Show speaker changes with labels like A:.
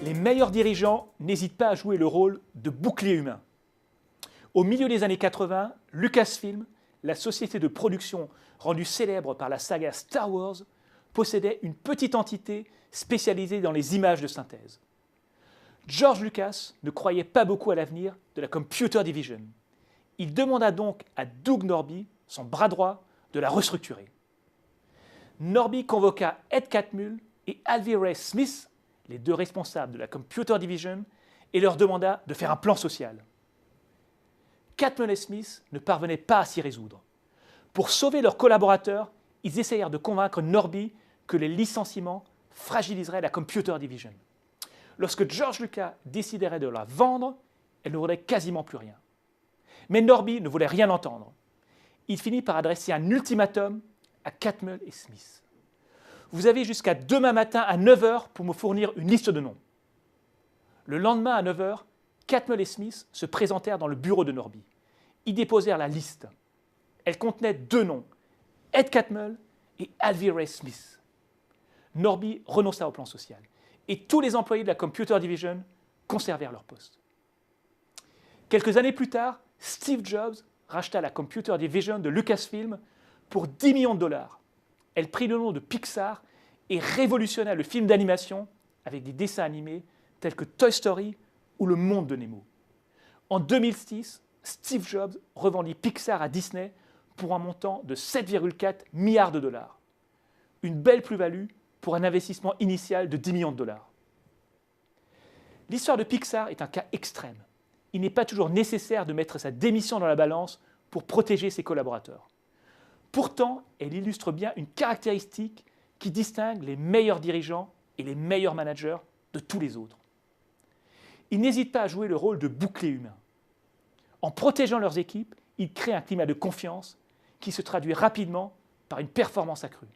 A: Les meilleurs dirigeants n'hésitent pas à jouer le rôle de bouclier humain. Au milieu des années 80, Lucasfilm, la société de production rendue célèbre par la saga Star Wars, possédait une petite entité spécialisée dans les images de synthèse. George Lucas ne croyait pas beaucoup à l'avenir de la Computer Division. Il demanda donc à Doug Norby, son bras droit, de la restructurer. Norby convoqua Ed Catmull et Alvy Ray Smith, les deux responsables de la Computer Division, et leur demanda de faire un plan social. Catmull et Smith ne parvenaient pas à s'y résoudre. Pour sauver leurs collaborateurs, ils essayèrent de convaincre Norby que les licenciements fragiliseraient la Computer Division. Lorsque George Lucas déciderait de la vendre, elle ne vaudrait quasiment plus rien. Mais Norby ne voulait rien entendre. Il finit par adresser un ultimatum à Catmull et Smith. Vous avez jusqu'à demain matin à 9 h pour me fournir une liste de noms. Le lendemain à 9 h, Catmull et Smith se présentèrent dans le bureau de Norby. Ils déposèrent la liste. Elle contenait deux noms, Ed Catmull et Alvy Ray Smith. Norby renonça au plan social et tous les employés de la Computer Division conservèrent leur poste. Quelques années plus tard, Steve Jobs racheta la Computer Division de Lucasfilm pour 10 millions de dollars. Elle prit le nom de Pixar et révolutionna le film d'animation avec des dessins animés tels que Toy Story ou Le Monde de Nemo. En 2006, Steve Jobs revendit Pixar à Disney pour un montant de 7,4 milliards de dollars. Une belle plus-value pour un investissement initial de 10 millions de dollars. L'histoire de Pixar est un cas extrême. Il n'est pas toujours nécessaire de mettre sa démission dans la balance pour protéger ses collaborateurs. Pourtant, elle illustre bien une caractéristique qui distingue les meilleurs dirigeants et les meilleurs managers de tous les autres. Ils n'hésitent pas à jouer le rôle de bouclier humain. En protégeant leurs équipes, ils créent un climat de confiance qui se traduit rapidement par une performance accrue.